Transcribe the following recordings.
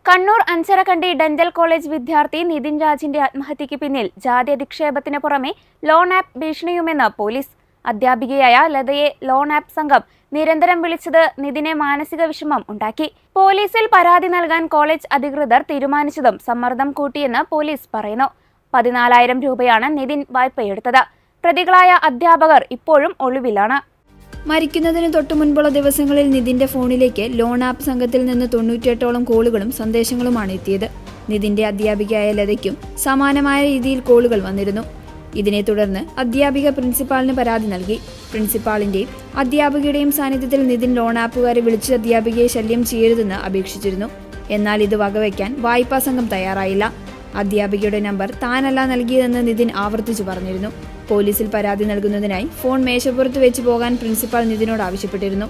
Kannur Anjarakandy dental college വിദ്യാർത്ഥി നിതിൻ രാജിന്റെ ആത്മഹത്യയ്ക്ക് പിന്നിൽ ജാതി അധിക്ഷേപത്തിന് പുറമെ ലോൺ ആപ്പ് ഭീഷണിയുമെന്ന് പോലീസ്. അധ്യാപികയായ ലതയെ ലോൺ ആപ്പ് സംഘം നിരന്തരം വിളിച്ചത് നിതിനെ മാനസിക വിഷമം ഉണ്ടാക്കി. പോലീസിൽ പരാതി നൽകാൻ കോളേജ് അധികൃതർ തീരുമാനിച്ചതും സമ്മർദ്ദം കൂട്ടിയെന്ന് പോലീസ് പറയുന്നു. 14,000 രൂപയാണ് നിതിൻ വായ്പയെടുത്തത്. പ്രതികളായ അധ്യാപകർ ഇപ്പോഴും ഒളിവിലാണ്. മരിക്കുന്നതിന് തൊട്ടു മുൻപുള്ള ദിവസങ്ങളിൽ നിതിന്റെ ഫോണിലേക്ക് ലോൺ ആപ്പ് സംഘത്തിൽ നിന്ന് 98ഓളം കോളുകളും സന്ദേശങ്ങളുമാണ് എത്തിയത്. നിതിന്റെ അധ്യാപികയായ ലതയ്ക്കും സമാനമായ രീതിയിൽ കോളുകൾ വന്നിരുന്നു. ഇതിനെ തുടർന്ന് അധ്യാപിക പ്രിൻസിപ്പാളിന് പരാതി നൽകി. പ്രിൻസിപ്പാളിന്റെയും അധ്യാപികയുടെയും സാന്നിധ്യത്തിൽ നിതിൻ ലോൺ ആപ്പുകാരെ വിളിച്ച് അധ്യാപികയെ ശല്യം ചെയ്യരുതെന്ന് അപേക്ഷിച്ചിരുന്നു. എന്നാൽ ഇത് വകവയ്ക്കാൻ വായ്പാ സംഘം തയ്യാറായില്ല. അധ്യാപികയുടെ നമ്പർ താനല്ല നൽകിയതെന്ന് നിതിൻ ആവർത്തിച്ചു പറഞ്ഞിരുന്നു. പോലീസിൽ പരാതി നൽകുന്നതിനായി ഫോൺ മേശപ്പുറത്ത് വെച്ച് പോകാൻ പ്രിൻസിപ്പാൾ നിതിനോട് ആവശ്യപ്പെട്ടിരുന്നു.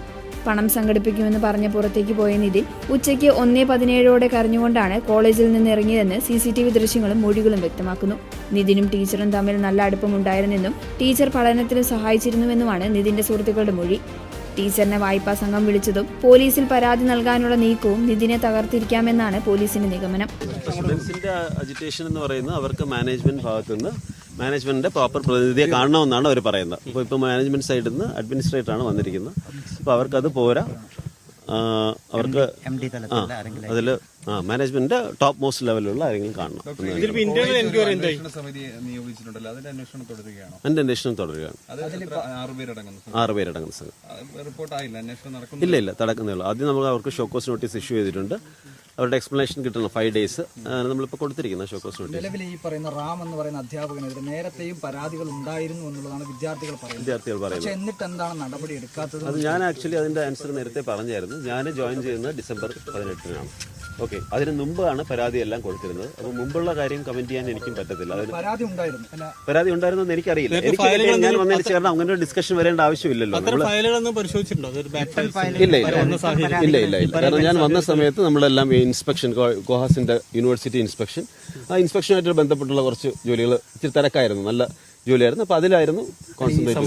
പണം സംഘടിപ്പിക്കുമെന്ന് പറഞ്ഞ് പുറത്തേക്ക് പോയ നിതിൻ ഉച്ചയ്ക്ക് 1:17 കരഞ്ഞുകൊണ്ടാണ് കോളേജിൽ നിന്ന് ഇറങ്ങിയതെന്ന് CCTV ദൃശ്യങ്ങളും മൊഴികളും വ്യക്തമാക്കുന്നു. നിതിനും ടീച്ചറും തമ്മിൽ നല്ല അടുപ്പമുണ്ടായിരുന്നെന്നും ടീച്ചർ പഠനത്തിന് സഹായിച്ചിരുന്നുവെന്നുമാണ് നിതിന്റെ സുഹൃത്തുക്കളുടെ മൊഴി. ടീച്ചറിനെ വായ്പാ സംഘം വിളിച്ചതും പോലീസിൽ പരാതി നൽകാനുള്ള നീക്കവും നിതിനെ തകർത്തിരിക്കാമെന്നാണ് പോലീസിന്റെ നിഗമനം. സ്റ്റുഡൻസിന്റെ അജിറ്റേഷൻ എന്ന് പറയുന്നത് അവർക്ക് മാനേജ്മെന്റ് ഭാഗത്തുനിന്ന് മാനേജ്മെന്റിന്റെ പ്രോപ്പർ പ്രതിനിധിയെ കാണണമെന്നാണ് അവർ പറയുന്നത്. അപ്പോൾ ഇപ്പോൾ മാനേജ്മെന്റ് സൈഡിൽ നിന്ന് അഡ്മിനിസ്ട്രേറ്ററാണ് വന്നിരിക്കുന്നത്. അപ്പോൾ അവർക്കത് പോരാ, അവർക്ക് അതിൽ മാനേജ്മെന്റിന്റെ ടോപ്പ് മോസ്റ്റ് ലെവലിലുള്ള ആരെങ്കിലും കാണണം. അതിന്റെ അന്വേഷണം തുടരുകയാണ്. 6 പേരടങ്ങുന്ന സംഘം. ഇല്ല നടക്കുന്നേ ഉള്ളൂ. ആദ്യം നമ്മൾ അവർക്ക് ഷോക്കോസ് നോട്ടീസ് ഇഷ്യൂ ചെയ്തിട്ടുണ്ട്. അവരുടെ എക്സ്പ്ലനേഷൻ കിട്ടണം. 5 days നമ്മളിപ്പോൾ കൊടുത്തിരിക്കുന്ന ഷോക്കോസ് നോട്ടീസ്. നിലവിൽ ഈ പറയുന്ന റാം എന്ന് പറയുന്ന അധ്യാപകനെതിരെ നേരത്തെയും പരാതികൾ ഉണ്ടായിരുന്നു എന്നുള്ളതാണ് വിദ്യാർത്ഥികൾ പറയുന്നത്. എന്നിട്ട് എന്താണ് നടപടി എടുക്കാത്തത്? അത് ഞാൻ ആക്ച്വലി അതിന്റെ ആൻസർ നേരത്തെ പറഞ്ഞായിരുന്നു. ഞാൻ ജോയിൻ ചെയ്യുന്നത് December 18-നാണ്. ഓക്കെ, അതിന് മുമ്പാണ് പരാതി എല്ലാം കൊടുത്തിരുന്നത്. അപ്പോൾ മുമ്പുള്ള കാര്യം കമന്റ് ചെയ്യാൻ എനിക്കും പറ്റത്തില്ല. പരാതി ഉണ്ടായിരുന്നു എന്ന് എനിക്കറിയില്ല. ഞാൻ വന്നതിന് ചേർന്ന് അങ്ങനെ ഒരു ഡിസ്കഷൻ വരേണ്ട ആവശ്യമില്ലല്ലോ. ഇല്ല. കാരണം ഞാൻ വന്ന സമയത്ത് നമ്മളെല്ലാം ഇൻസ്പെക്ഷൻ, കോഹാസിന്റെ യൂണിവേഴ്സിറ്റി ഇൻസ്പെക്ഷൻ, ആ ഇൻസ്പെക്ഷനുമായിട്ട് ബന്ധപ്പെട്ടുള്ള കുറച്ച് ജോലികൾ ഇച്ചിരി തിരക്കായിരുന്നു. നല്ല ജോലിയായിരുന്നു. അപ്പൊ അതിലായിരുന്നു കോൺസെൻട്രേറ്റ്.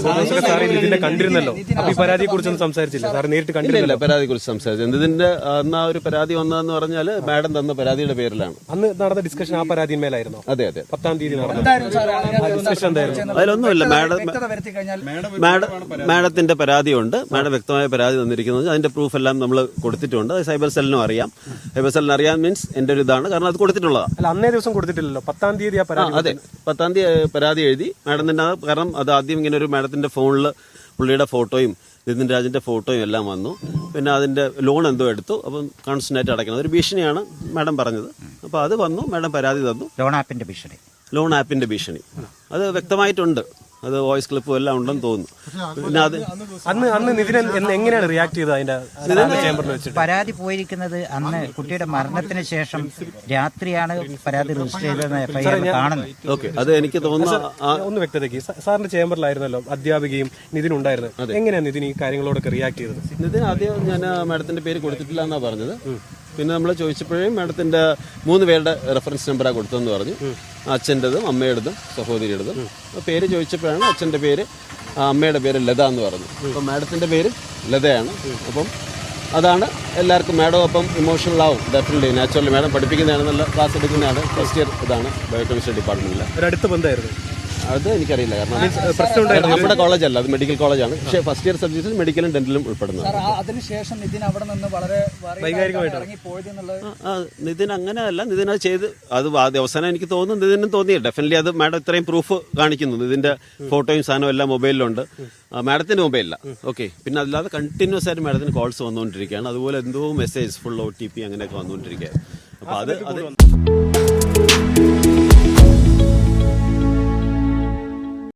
പരാതിയെ കുറിച്ചൊന്നും സംസാരിച്ചില്ല. പരാതിയെ കുറിച്ച് സംസാരിച്ചത് ഇതിന്റെ അന്ന് ഒരു പരാതി വന്നതെന്ന് പറഞ്ഞാൽ മാഡം തന്ന പരാതിയുടെ പേരിലാണ്. അന്ന് നടന്ന ഡിസ്കഷൻ ആ പരാതിന്മേലായിരുന്നു. അതെ 10-ാം തീയതി അതിലൊന്നുമില്ല. മാഡത്തിന്റെ പരാതിയുണ്ട്. മാഡം വ്യക്തമായ പരാതി തന്നിരിക്കുന്നത്. അതിന്റെ പ്രൂഫ് എല്ലാം നമ്മൾ കൊടുത്തിട്ടുണ്ട്. അത് സൈബർ സെല്ലിനും അറിയാം. സൈബർ സെല്ലിന് അറിയാൻ മീൻസ് എന്റെ ഒരു ഇതാണ്. കാരണം അത് കൊടുത്തിട്ടുള്ളതാണ്. അല്ല, അന്നേ ദിവസം കൊടുത്തിട്ടില്ലല്ലോ. 10-ാം തീയതി അതെ 10-ാം തീയതി പരാതി എഴുതി മാഡത്തിന്റെ. കാരണം അത് ആദ്യം ഇങ്ങനെ ഒരു മാഡത്തിന്റെ ഫോണിൽ പുള്ളിയുടെ ഫോട്ടോയും നിതിൻ രാജിന്റെ ഫോട്ടോയും എല്ലാം വന്നു. പിന്നെ അതിന്റെ ലോൺ എന്തോ എടുത്തു. അപ്പം കോൺസ്റ്റന്റ് ആയിട്ട് അടയ്ക്കണം. അതൊരു ഭീഷണിയാണ് മാഡം പറഞ്ഞത്. അപ്പോൾ അത് വന്നു. മാഡം പരാതി തന്നു. ലോൺ ആപ്പിന്റെ ഭീഷണി അത് വ്യക്തമായിട്ടുണ്ട്. അത് വോയിസ് ക്ലിപ്പും എല്ലാം ഉണ്ടെന്ന് തോന്നുന്നു. പിന്നെ അത് അന്ന് നിതിൻ എങ്ങനെയാണ് റിയാക്ട് ചെയ്തത്? അതിന്റെ ചേംബറിൽ വെച്ചിട്ട് പരാതി പോയിരിക്കുന്നത് അന്ന് കുട്ടിയുടെ മരണത്തിന് ശേഷം രാത്രിയാണ് പരാതി രജിസ്റ്റർ ചെയ്തതെന്ന് FIR കാണുന്നത്. ഓക്കെ, അത് എനിക്ക് തോന്നുന്നു. ഒന്ന് വ്യക്തതയ്ക്ക് സാറിന്റെ ചേംബറിലായിരുന്നല്ലോ അധ്യാപികയും നിതിൻ ഉണ്ടായിരുന്നത്. എങ്ങനെയാണ് നിതിൻ ഈ കാര്യങ്ങളോടൊക്കെ റിയാക്ട് ചെയ്തത്? നിതിൻ ആദ്യം ഞാൻ മാഡത്തിന്റെ പേര് കൊടുത്തിട്ടില്ല എന്നാ പറഞ്ഞത്. പിന്നെ നമ്മൾ ചോദിച്ചപ്പോഴേ മാഡത്തിന്റെ 3 പേരുടെ റെഫറൻസ് നമ്പറാണ് കൊടുത്തതെന്ന് പറഞ്ഞു. അച്ഛൻ്റെതും അമ്മയുടേതും സഹോദരിയുടേതും. പേര് ചോദിച്ചപ്പോഴാണ് അച്ഛൻ്റെ പേര്, അമ്മയുടെ പേര് ലത എന്ന് പറഞ്ഞു. അപ്പം മാഡത്തിൻ്റെ പേര് ലതയാണ്. അപ്പം അതാണ് എല്ലാവർക്കും. മാഡം അപ്പം ഇമോഷണൽ ആവും ഡെഫിനറ്റ്ലി. നാച്ചുറലി മാഡം പഠിപ്പിക്കുന്നതാണ്, ക്ലാസ് എടുക്കുന്നതാണ്. ഫസ്റ്റ് ഇയർ ഇതാണ് ബയോകെമിസ്ട്രി ഡിപ്പാർട്ട്മെന്റിൽ. അടുത്ത ബന്ധമായിരുന്നു അത് എനിക്കറിയില്ല. കാരണം നമ്മുടെ കോളേജല്ല, അത് മെഡിക്കൽ കോളേജാണ്. പക്ഷേ ഫസ്റ്റ് ഇയർ സബ്ജക്റ്റിൽ മെഡിക്കലും ഡെന്റലും ഉൾപ്പെടുന്നത്. അതിനുശേഷം നിതിൻ അവിടെ നിന്ന് വളരെ നിതിൻ അങ്ങനെയല്ല. നിതിൻ അത് ചെയ്ത് അത് അവസാനം എനിക്ക് തോന്നുന്നു നിതിനും തോന്നിയത്. ഡെഫിനറ്റ്ലി അത് മാഡം ഇത്രയും പ്രൂഫ് കാണിക്കുന്നു. ഇതിന്റെ ഫോട്ടോയും സാധനവും എല്ലാം മൊബൈലിലുണ്ട്. മാഡത്തിന്റെ മൊബൈലില്ല. ഓക്കെ, പിന്നെ അല്ലാതെ കണ്ടിന്യൂസ് ആയിട്ട് മാഡത്തിന് കോൾസ് വന്നുകൊണ്ടിരിക്കുകയാണ്. അതുപോലെ എന്തോ മെസ്സേജ് ഫുൾ OTP അങ്ങനെയൊക്കെ വന്നുകൊണ്ടിരിക്കുകയാണ്. അപ്പോൾ അത്